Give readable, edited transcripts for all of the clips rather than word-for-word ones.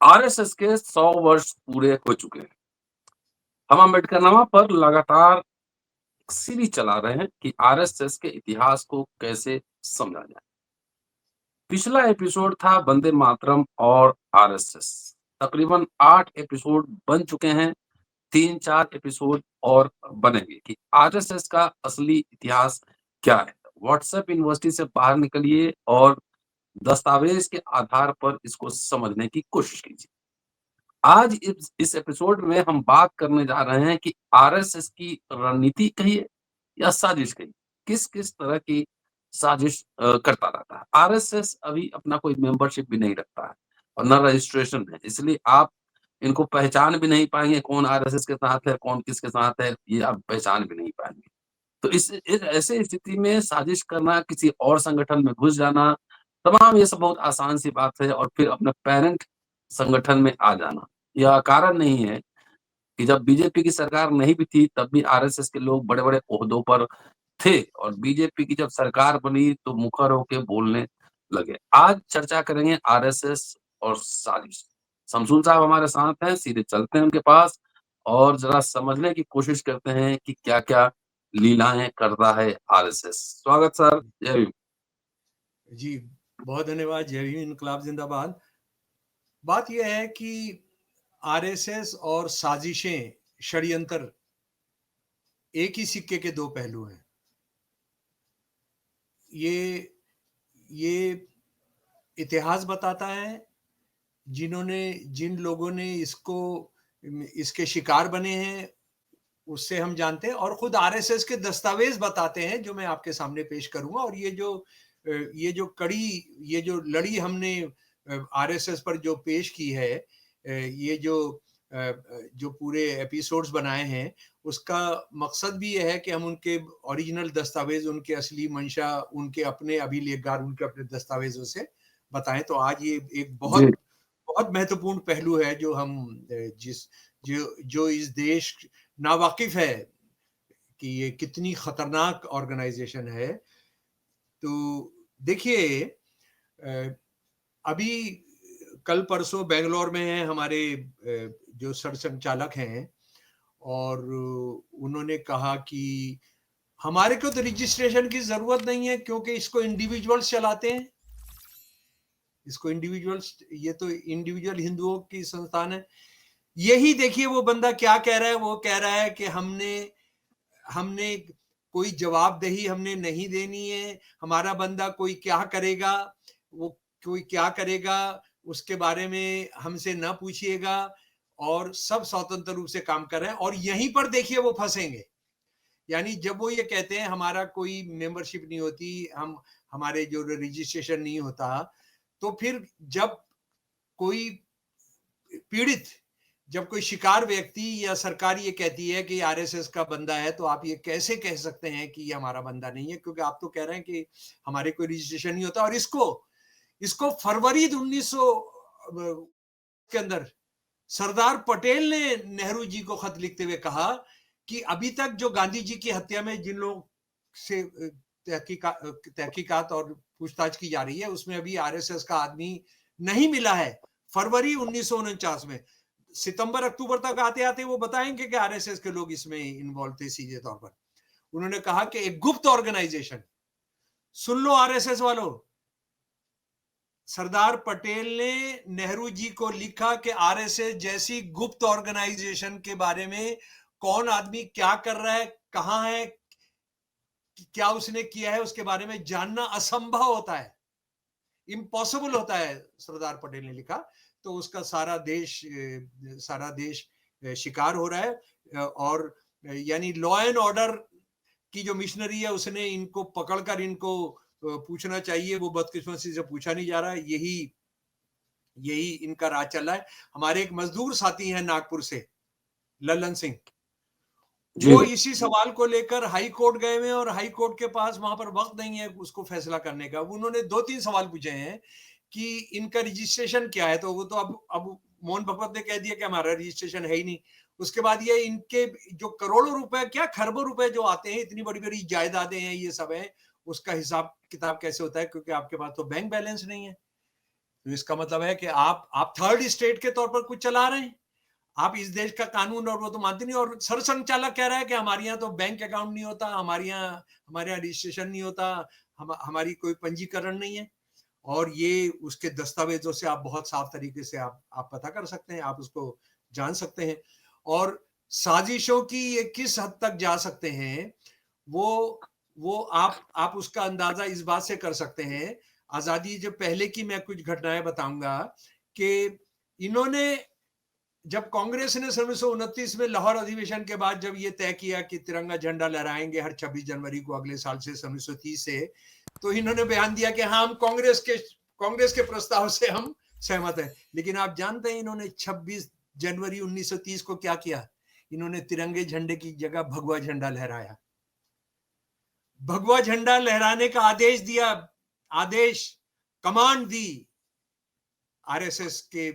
RSS के 100 वर्ष पूरे हो चुके हैं। हम अम्बेडकरनामा पर लगातार सीरीज चला रहे हैं कि आरएसएस के इतिहास को कैसे समझा जाए। पिछला एपिसोड था वंदे मातरम और आरएसएस। तकरीबन 8 एपिसोड बन चुके हैं, 3-4 एपिसोड और बनेंगे कि आरएसएस का असली इतिहास क्या है। व्हाट्सएप यूनिवर्सिटी से बाहर निकलिए और दस्तावेज के आधार पर इसको समझने की कोशिश कीजिए। आज इस एपिसोड में हम बात करने जा रहे हैं कि आरएसएस की रणनीति कहिए या साजिश कहिए, किस-किस तरह की साजिश करता रहता है। आरएसएस अभी अपना कोई मेंबरशिप भी नहीं रखता है और ना रजिस्ट्रेशन है, इसलिए आप इनको पहचान भी नहीं पाएँगे, कौन आरएसएस के साथ है, कौन किसके साथ है, ये आप पहचान भी नहीं पाएँगे। तो इस ऐसे स्थिति में साजिश करना, किसी और संगठन में घुस जाना, तमाम ये सब बहुत आसान सी बात है और फिर अपने पैरेंट संगठन में आ जाना। यह कारण नहीं है कि जब बीजेपी की सरकार नहीं भी थी, तब भी आरएसएस के लोग बड़े-बड़े ओहदों पर थे और बीजेपी की जब सरकार बनी, तो मुखर होके बोलने लगे। आज चर्चा करेंगे आरएसएस और साजिश। शमसूल साहब हमारे साथ हैं, सीधे चलते हैं उनके पास और ज़रा समझने की कोशिश करते हैं कि क्या-क्या लीलाएँ करता है आरएसएस। स्वागत सर, जय भीम। जी, बहुत धन्यवाद। जय हिंद, इनकलाब जिंदाबाद। बात यह है कि आरएसएस और साजिशें, षड्यंत्र एक ही सिक्के के दो पहलू हैं। ये ये इतिहास बताता है, जिन लोगों ने इसके शिकार बने हैं, उससे हम जानते हैं, और खुद आरएसएस के दस्तावेज बताते हैं, जो मैं आपके सामने पेश करूंगा। और ये जो लड़ी हमने आरएसएस पर जो पेश की है, जो पूरे एपिसोड्स बनाए हैं, उसका मकसद भी यह है कि हम उनके ओरिजिनल दस्तावेज, उनके असली मंशा, उनके अपने अभिलेखगार, उनके अपने दस्तावेजों से बताएं। तो आज ये एक जी। बहुत बहुत महत्वपूर्ण पहलू है, जो हम जिस जो इस देश नावाकिफ है कि ये कितनी खतरनाक ऑर्गेनाइजेशन है। तो देखिए, अभी कल परसों बेंगलोर में है हमारे जो सरसंघचालक हैं, और उन्होंने कहा कि हमारे को तो रजिस्ट्रेशन की जरूरत नहीं है, क्योंकि इसको इंडिविजुअल्स चलाते हैं। ये तो इंडिविजुअल हिंदुओं की संस्थान है। यही देखिए वो बंदा क्या कह रहा है। वो कह रहा है कि हमने कोई जवाबदेही हमने नहीं देनी है। हमारा बंदा कोई क्या करेगा, वो कोई क्या करेगा, उसके बारे में हमसे ना पूछिएगा, और सब स्वतंत्र रूप से काम कर रहे हैं। और यहीं पर देखिए वो फंसेंगे। यानी जब वो ये कहते हैं हमारा कोई मेंबरशिप नहीं होती, हमारे जो रजिस्ट्रेशन नहीं होता, तो फिर जब कोई पीड़ित, जब कोई शिकार व्यक्ति या सरकार ये कहती है कि आरएसएस का बंदा है, तो आप ये कैसे कह सकते हैं कि ये हमारा बंदा नहीं है, क्योंकि आप तो कह रहे हैं कि हमारे कोई रजिस्ट्रेशन नहीं होता। और इसको फरवरी 1900 के अंदर सरदार पटेल ने नेहरू जी को खत लिखते हुए कहा कि अभी तक जो गांधी जी की हत्या में जिन लोगों से तहकीकात और पूछताछ की जा रही है, उसमें अभी आरएसएस का आदमी नहीं मिला है। फरवरी 1949 में, सितंबर अक्टूबर तक आते आते वो बताएंगे कि आरएसएस के लोग इसमें इन्वॉल्व थे सीधे तौर पर। उन्होंने कहा कि एक गुप्त ऑर्गेनाइजेशन, सुन लो आरएसएस वालों, सरदार पटेल ने नेहरू जी को लिखा कि आरएसएस जैसी गुप्त ऑर्गेनाइजेशन के बारे में कौन आदमी क्या कर रहा है, कहां है, क्या उसने किया है, उसके बारे में जानना असंभव होता है, इम्पॉसिबल होता है, सरदार पटेल ने लिखा। तो उसका सारा देश शिकार हो रहा है। और यानी लॉ एंड ऑर्डर की जो मिशनरी है, उसने इनको पकड़कर इनको पूछना चाहिए, वो बदकिस्मती से पूछा नहीं जा रहा है। यही इनका राज चल रहा है। हमारे एक मजदूर साथी हैं नागपुर से, ललन सिंह, वो जी। इसी सवाल को लेकर हाई कोर्ट गए हुए हैं, और हाई कोर्ट के पास वहां पर वक्त नहीं है उसको फैसला करने का। उन्होंने 2-3 सवाल पूछे हैं कि इनका रजिस्ट्रेशन क्या है, तो वो तो अब मोहन भगवत ने कह दिया कि हमारा रजिस्ट्रेशन है ही नहीं। उसके बाद ये इनके जो करोड़ों रुपए, क्या खरबों रुपए जो आते हैं, इतनी बड़ी बड़ी जायदादें हैं, ये सब है, उसका हिसाब किताब कैसे होता है, क्योंकि आपके पास तो बैंक बैलेंस नहीं है। तो इसका मतलब है कि आप थर्ड स्टेट के तौर पर कुछ चला रहे हैं, आप इस देश का कानून और वो तो मानते नहीं। और सरसंघचालक कह रहा है कि हमारे यहाँ तो बैंक अकाउंट नहीं होता, हमारे यहाँ रजिस्ट्रेशन नहीं होता, हमारी कोई पंजीकरण नहीं है। और ये उसके दस्तावेजों से आप बहुत साफ तरीके से आप पता कर सकते हैं, आप उसको जान सकते हैं। और साजिशों की ये किस हद तक जा सकते हैं वो आप उसका अंदाजा इस बात से कर सकते हैं। आजादी जब पहले की मैं कुछ घटनाएं बताऊंगा कि इन्होंने, जब कांग्रेस ने 1929 में लाहौर अधिवेशन के बाद जब ये तय किया कि तिरंगा झंडा लहराएंगे हर 26 जनवरी को अगले साल से 1930 से, तो इन्होंने बयान दिया कि हाँ, हम कांग्रेस के प्रस्ताव से हम सहमत हैं। लेकिन आप जानते हैं इन्होंने 26 जनवरी 1930 को क्या किया? इन्होंने तिरंगे झंडे की जगह भगवा झंडा लहराया। भगवा झंडा लहराने का आदेश दिया, कमांड दी आरएसएस के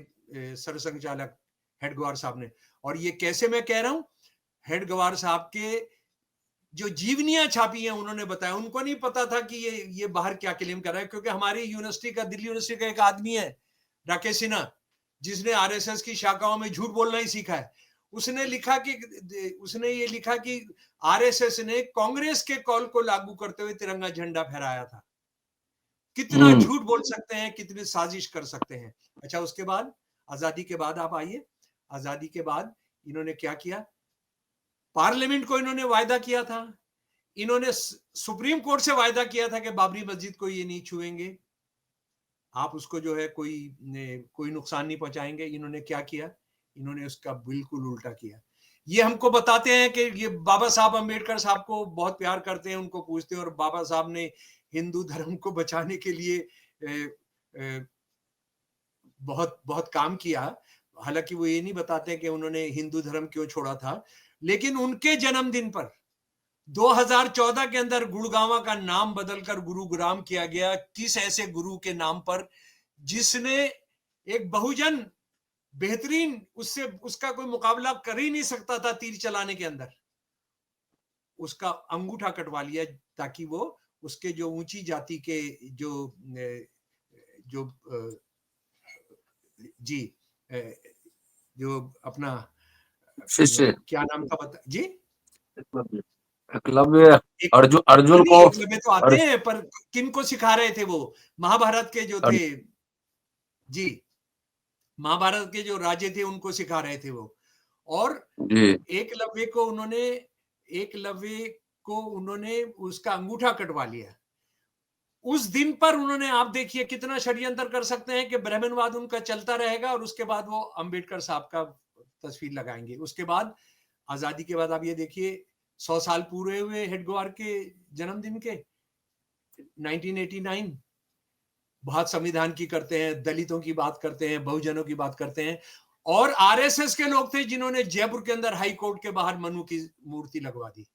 सरसंघचालक हेडगवार साहब ने। और ये कैसे मैं कह रहा हूं, हेडगवार साहब के जो जीवनियां छापी हैं उन्होंने बताया, उनको नहीं पता था कि ये बाहर क्या क्लेम कर रहा है। क्योंकि हमारी यूनिवर्सिटी का, दिल्ली यूनिवर्सिटी का एक आदमी है राकेश सिन्हा, जिसने आरएसएस की शाखाओं में झूठ बोलना ही सीखा है। उसने ये लिखा कि आरएसएस ने कांग्रेस के कॉल को लागू करते हुए तिरंगा झंडा फहराया था। कितना झूठ बोल सकते हैं, कितनी साजिश कर सकते हैं। अच्छा, उसके बाद आजादी के बाद आप आइए, आजादी के बाद इन्होंने क्या किया? पार्लियामेंट को इन्होंने वायदा किया था, इन्होंने सुप्रीम कोर्ट से वायदा किया था कि बाबरी मस्जिद को ये नहीं छुएंगे, आप उसको जो है कोई नुकसान नहीं पहुंचाएंगे। इन्होंने क्या किया? इन्होंने उसका बिल्कुल उल्टा किया। ये हमको बताते हैं कि ये बाबा साहब अम्बेडकर साहब को बहुत प्यार करते हैं, उनको पूछते हैं, और बाबा साहब ने हिंदू धर्म को बचाने के लिए बहुत बहुत काम किया। हालांकि वो ये नहीं बताते कि उन्होंने हिंदू धर्म क्यों छोड़ा था। लेकिन उनके जन्मदिन पर 2014 के अंदर गुड़गांव का नाम बदलकर गुरुग्राम किया गया। किस ऐसे गुरु के नाम पर जिसने एक बहुजन बेहतरीन, उसका कोई मुकाबला कर ही नहीं सकता था तीर चलाने के अंदर, उसका अंगूठा कटवा लिया ताकि वो उसके जो ऊंची जाति के जो अपना क्या नाम था बता जी? एकलव्य। अर्जुन को एकलव्य तो आते हैं, पर किनको सिखा रहे थे वो? महाभारत के जो थे जी, महाभारत के जो राजे थे उनको सिखा रहे थे वो। और एकलव्य को उन्होंने उसका अंगूठा कटवा लिया। उस दिन पर उन्होंने, आप देखिए कितना षड्यंत्र कर सकते हैं कि ब्राह्मणवाद उनका चलता रहेगा और उसके बाद वो अंबेडकर साहब का तस्वीर लगाएंगे। उसके बाद आजादी के बाद आप ये देखिए 100 साल पूरे हुए हेडगवार के जन्मदिन के, 1989। बहुत संविधान की करते हैं, दलितों की बात करते हैं, बहुजनों की बात करते हैं। और आरएसएस के लोग थे जिन्होंने जयपुर के अंदर हाई कोर्ट के बाहर मनु की मूर्ति लगवा दी।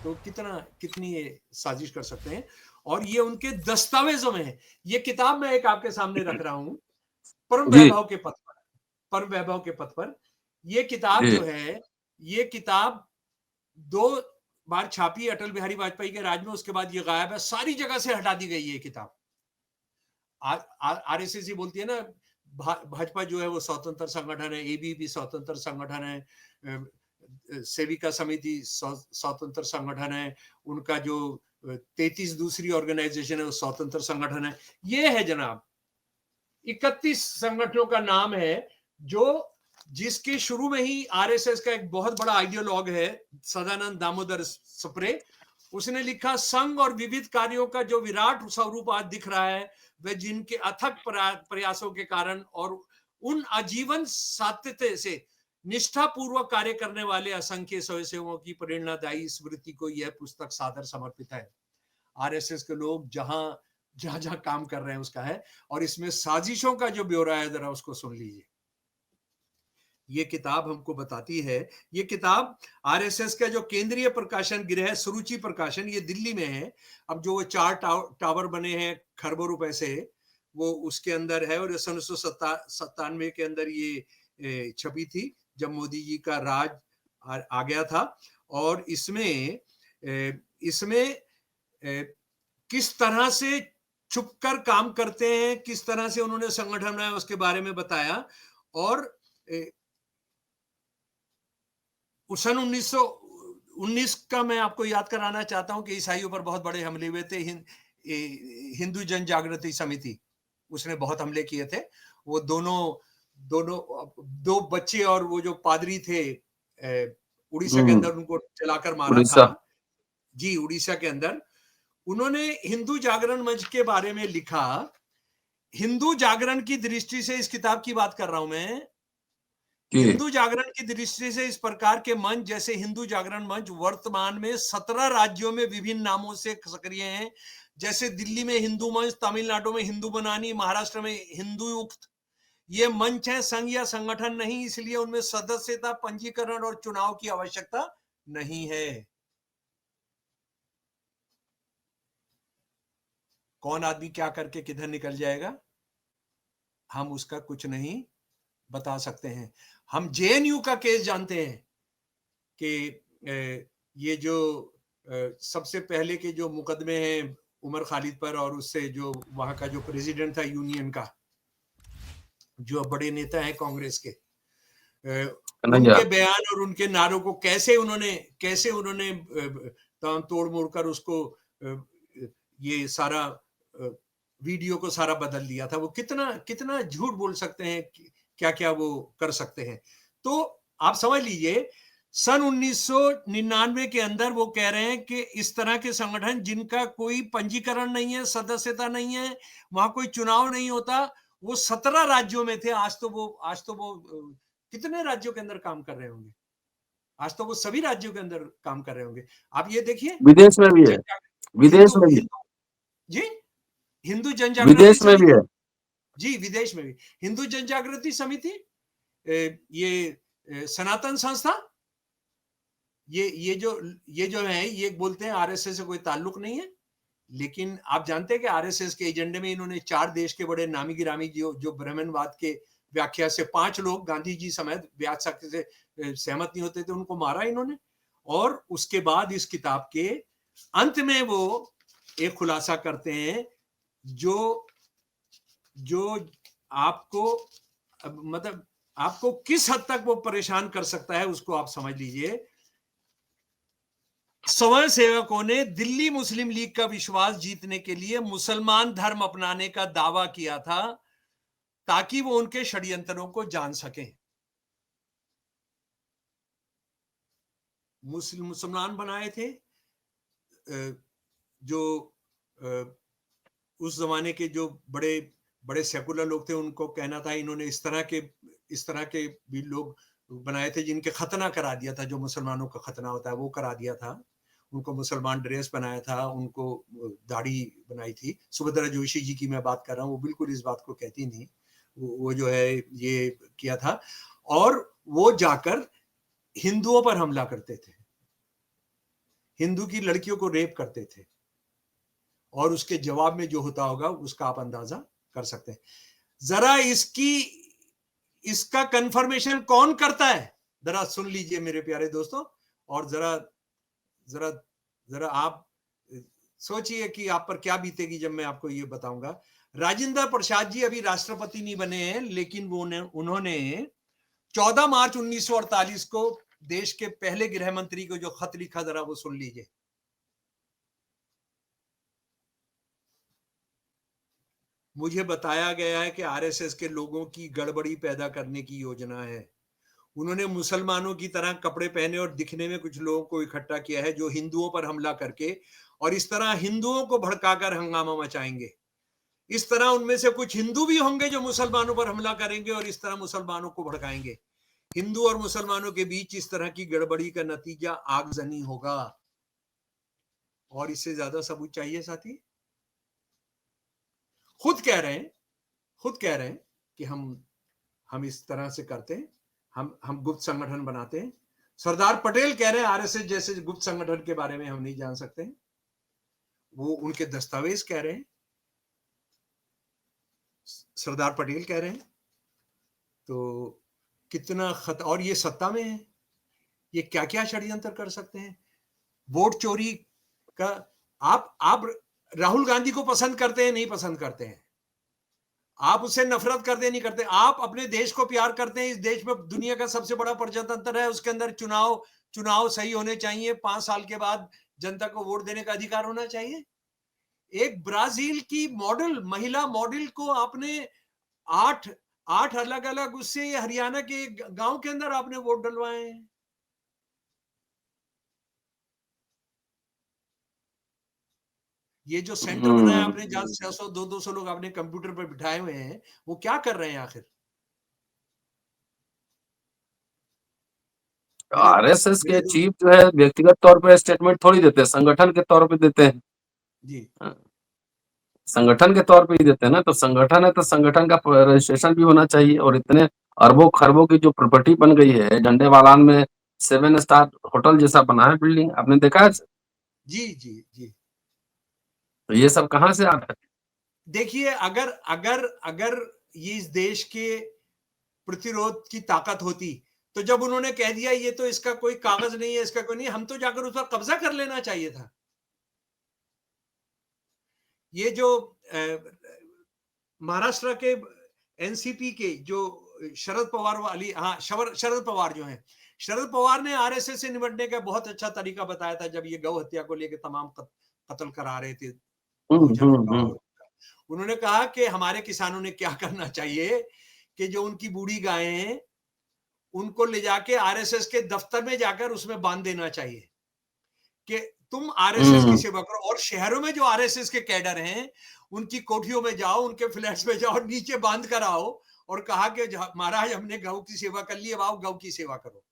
तो कितनी ये साजिश कर सकते हैं। और ये उनके दस्तावेजों में है। ये किताब मैं एक आपके सामने रख रहा हूं, परम वैभव के पथ पर। ये किताब जो है, ये किताब 2 बार छापी अटल बिहारी वाजपेयी के राज में, उसके बाद ये गायब है, सारी जगह से हटा दी गई ये किताब। आरएसएस ही बोलती है ना, भाजपा जो है वो स्वतंत्र संगठन है, एबीपी स्वतंत्र संगठन है, सेविका समिति स्वतंत्र संगठन है, उनका जो 33 दूसरी ऑर्गेनाइजेशन है वो स्वतंत्र संगठन है। ये है जनाब 31 संगठनों का नाम है जिसके शुरू में ही आरएसएस का एक बहुत बड़ा आइडियोलॉग है सदानंद दामोदर सप्रे। उसने लिखा, संघ और विविध कार्यों का जो विराट स्वरूप आज दिख रहा है वह जिनके अथक प्रयासों के कारण और उन आजीवन सातत्य से निष्ठापूर्वक कार्य करने वाले असंख्य स्वयंसेवकों की प्रेरणादायी स्मृति को यह पुस्तक सादर समर्पित है। आरएसएस के लोग जहां काम कर रहे हैं उसका है। और इसमें साजिशों का जो ब्यौरा है जरा उसको सुन लीजिए। ये किताब हमको बताती है, ये किताब आरएसएस का जो केंद्रीय प्रकाशन गृह है सुरुचि प्रकाशन, ये दिल्ली में है। अब जो वो 4 टावर बने हैं खरबों रुपए से, वो उसके अंदर है। और 1997 के अंदर ये छपी थी जब मोदी जी का राज आ गया था। और इसमें किस तरह से छुपकर काम करते हैं, किस तरह से उन्होंने संगठन बनाया उसके बारे में बताया। और सन 1919 का मैं आपको याद कराना चाहता हूं कि ईसाइयों पर बहुत बड़े हमले हुए थे। हिंदू जन जागृति समिति, उसने बहुत हमले किए थे। वो दोनों दोनों दो बच्चे और वो जो पादरी थे उड़ीसा के अंदर, उनको चलाकर मारा था। जी, उड़ीसा के अंदर। उन्होंने हिंदू जागरण मंच के बारे में लिखा। हिंदू जागरण की दृष्टि से इस किताब की बात कर रहा हूं मैं। हिंदू जागरण की दृष्टि से इस प्रकार के मंच जैसे हिंदू जागरण मंच वर्तमान में 17 राज्यों में विभिन्न नामों से सक्रिय हैं। जैसे दिल्ली में हिंदू मंच, तमिलनाडु में हिंदू बनानी, महाराष्ट्र में हिंदू युक्त। ये मंच है, संघ या संगठन नहीं, इसलिए उनमें सदस्यता, पंजीकरण और चुनाव की आवश्यकता नहीं है। कौन आदमी क्या करके किधर निकल जाएगा, हम उसका कुछ नहीं बता सकते हैं। हम जेएनयू का केस जानते हैं कि ये जो सबसे पहले के जो मुकदमे हैं उमर खालिद पर, और उससे जो वहां का जो प्रेसिडेंट था यूनियन का, जो बड़े नेता हैं कांग्रेस के, उनके बयान और उनके नारों को कैसे उन्होंने तोड़ मोड़ कर उसको ये सारा वीडियो को सारा बदल दिया था। वो कितना झूठ बोल सकते हैं, क्या क्या वो कर सकते हैं। तो आप समझ लीजिए, सन 1999 के अंदर वो कह रहे हैं कि इस तरह के संगठन जिनका कोई पंजीकरण नहीं है, सदस्यता नहीं है, वहां कोई चुनाव नहीं होता, वो 17 राज्यों में थे। आज तो वो कितने राज्यों के अंदर काम कर रहे होंगे? आज तो वो सभी राज्यों के अंदर काम कर रहे होंगे। आप ये देखिए, विदेश में भी है, विदेश में भी। जी, हिंदू जनजागृति विदेश में भी है। जी, विदेश में भी हिंदू जनजागृति समिति, ये सनातन संस्था, ये जो है, ये बोलते हैं आरएसएस से कोई ताल्लुक नहीं है। लेकिन आप जानते हैं कि आरएसएस के एजेंडे में इन्होंने 4 देश के बड़े नामी गिरामी जो ब्राह्मणवाद के व्याख्या से 5 लोग, गांधी जी समेत, ब्याज शक्ति से सहमत नहीं होते थे, उनको मारा इन्होंने। और उसके बाद इस किताब के अंत में वो एक खुलासा करते हैं जो आपको मतलब आपको किस हद तक वो परेशान कर सकता है, उसको आप समझ लीजिए। स्वयं सेवकों ने दिल्ली मुस्लिम लीग का विश्वास जीतने के लिए मुसलमान धर्म अपनाने का दावा किया था, ताकि वो उनके षड्यंत्रों को जान सकें। मुसलमान बनाए थे, जो उस जमाने के जो बड़े बड़े सेकुलर लोग थे, उनको कहना था, इन्होंने इस तरह के भी लोग बनाए थे जिनके खतना करा दिया था, जो मुसलमानों का खतना होता है वो करा दिया था। उनको मुसलमान ड्रेस बनाया था, उनको दाढ़ी बनाई थी। सुभद्रा जोशी जी की मैं बात कर रहा हूँ, वो बिल्कुल इस बात को कहती नहीं, वो जो है ये किया था। और वो जाकर हिंदुओं पर हमला करते थे, हिंदू की लड़कियों को रेप करते थे, और उसके जवाब में जो होता होगा उसका आप अंदाजा कर सकते हैं। जरा इसका कंफर्मेशन कौन करता है, जरा सुन लीजिए मेरे प्यारे दोस्तों, और जरा आप सोचिए कि आप पर क्या बीतेगी जब मैं आपको ये बताऊंगा। राजेंद्र प्रसाद जी अभी राष्ट्रपति नहीं बने हैं, लेकिन उन्होंने 14 मार्च 1948 को देश के पहले गृह मंत्री को जो खत लिखा, जरा वो सुन लीजिए। मुझे बताया गया है कि आरएसएस के लोगों की गड़बड़ी पैदा करने की योजना है। उन्होंने मुसलमानों की तरह कपड़े पहने और दिखने में कुछ लोगों को इकट्ठा किया है, जो हिंदुओं पर हमला करके और इस तरह हिंदुओं को भड़काकर हंगामा मचाएंगे। इस तरह उनमें से कुछ हिंदू भी होंगे जो मुसलमानों पर हमला करेंगे और इस तरह मुसलमानों को भड़काएंगे। हिंदू और मुसलमानों के बीच इस तरह की गड़बड़ी का नतीजा आगजनी होगा। और इससे ज्यादा सबूत चाहिए साथी? खुद कह रहे हैं कि हम इस तरह से करते हैं, हम गुप्त संगठन बनाते हैं। सरदार पटेल कह रहे हैं आरएसएस जैसे गुप्त संगठन के बारे में हम नहीं जान सकते हैं, वो उनके दस्तावेज कह रहे हैं, सरदार पटेल कह रहे हैं। तो कितना और ये सत्ता में है, ये क्या क्या षड्यंत्र कर सकते हैं। वोट चोरी का आप राहुल गांधी को पसंद करते हैं, नहीं पसंद करते हैं, आप उससे नफरत करते नहीं करते, आप अपने देश को प्यार करते हैं, इस देश में दुनिया का सबसे बड़ा प्रजातंत्र है, उसके अंदर चुनाव सही होने चाहिए, 5 साल के बाद जनता को वोट देने का अधिकार होना चाहिए। एक ब्राजील की मॉडल, महिला मॉडल को आपने 8 अलग अलग उससे हरियाणा के गांव के अंदर आपने वोट डलवाए हैं। ये जो सेंटर बनाया आपने, जहां 600 200 लोग आपने कंप्यूटर पर बिठाए हुए हैं, वो क्या कर रहे हैं आखिर? आरएसएस के मेरे दोस्त चीफ जो है व्यक्तिगत तौर पे स्टेटमेंट थोड़ी देते हैं, संगठन के तौर पे देते हैं। जी संगठन के तौर पे ही देते हैं ना, तो संगठन है तो संगठन का रजिस्ट्रेशन भी होना चाहिए। और इतने अरबों खरबों की जो प्रॉपर्टी बन गई है झंडेवालान में, 7 स्टार होटल जैसा बना है बिल्डिंग, आपने देखा है? जी जी जी। तो ये सब कहाँ से आता है? देखिए, अगर अगर अगर ये इस देश के प्रतिरोध की ताकत होती, तो जब उन्होंने कह दिया ये तो इसका कोई कागज नहीं है, इसका कोई नहीं, हम तो जाकर उस पर कब्जा कर लेना चाहिए था। ये जो महाराष्ट्र के एनसीपी के जो शरद पवार वाली, हाँ, शरद पवार जो हैं, शरद पवार ने आरएसएस से निपटने का बहुत अच्छा तरीका बताया था, जब ये गौ हत्या को लेकर तमाम कत्ल करा रहे थे बहुजनों का। और उन्होंने कहा कि हमारे किसानों ने क्या करना चाहिए कि जो उनकी बूढ़ी गायें हैं, उनको ले जाके आरएसएस के दफ्तर में जाकर उसमें बांध देना चाहिए कि तुम आरएसएस की सेवा करो। और शहरों में जो आरएसएस के कैडर हैं, उनकी कोठियों में जाओ, उनके फ्लैट्स में जाओ, नीचे बांध कर आओ और कहा कि महाराज हमने गौ की सेवा कर ली, अब आओ गौ की सेवा करो।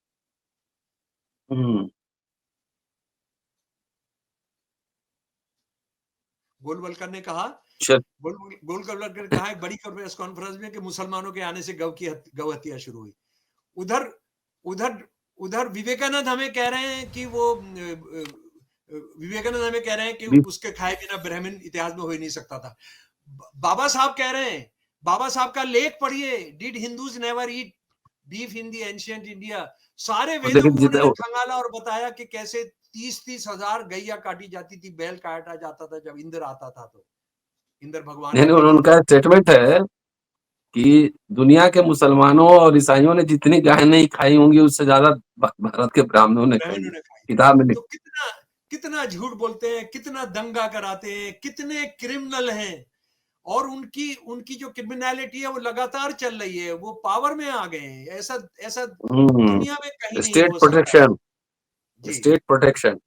गोलवलकर ने कहा, गोलवलकर ने कहा एक बड़ी प्रेस कॉन्फ्रेंस में कि मुसलमानों के आने से गौ हत्या शुरू हुई। उधर उधर उधर विवेकानंद हमें कह रहे हैं कि विवेकानंद हमें कह रहे हैं कि उसके खाए बिना ब्राह्मण इतिहास में हो ही नहीं सकता था। बाबा साहब कह रहे हैं, बाबा साहब का लेख पढ़िए, did Hindus never eat beef in the ancient India. सारे वेदों को उन्होंने खंगाला और बताया कि कैसे 30-30 हजार गैया काटी जाती थी, बैल काटा जाता था जब इंद्र आता था। तो इंद्र भगवान उनका स्टेटमेंट है कि दुनिया के मुसलमानों और ईसाइयों ने जितनी गाय नहीं खाई होंगी उससे ज्यादा भारत के ब्राह्मणों ने खाई, किताब में। तो कितना झूठ बोलते हैं, कितना दंगा कराते हैं, कितने क्रिमिनल हैं। और उनकी जो क्रिमिनलिटी है वो लगातार चल रही है, वो पावर में आ गए हैं। ऐसा दुनिया में कहीं नहीं हो सकता। State protection.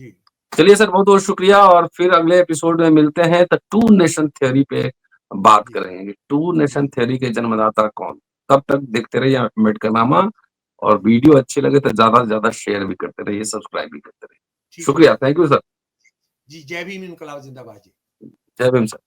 जी चलिए सर, बहुत बहुत शुक्रिया, और फिर अगले एपिसोड में मिलते हैं तो टू नेशन थ्योरी पे बात करेंगे। टू नेशन थ्योरी के जन्मदाता कौन? तब तक देखते रहिए अम्बेडकरनामा, और वीडियो अच्छी लगे तो ज्यादा से ज्यादा शेयर भी करते रहिए, सब्सक्राइब भी करते रहिए। शुक्रिया, थैंक यू सर। जी, जय भीम, इनकलाब जिंदाबाद जी। जय भीम सर।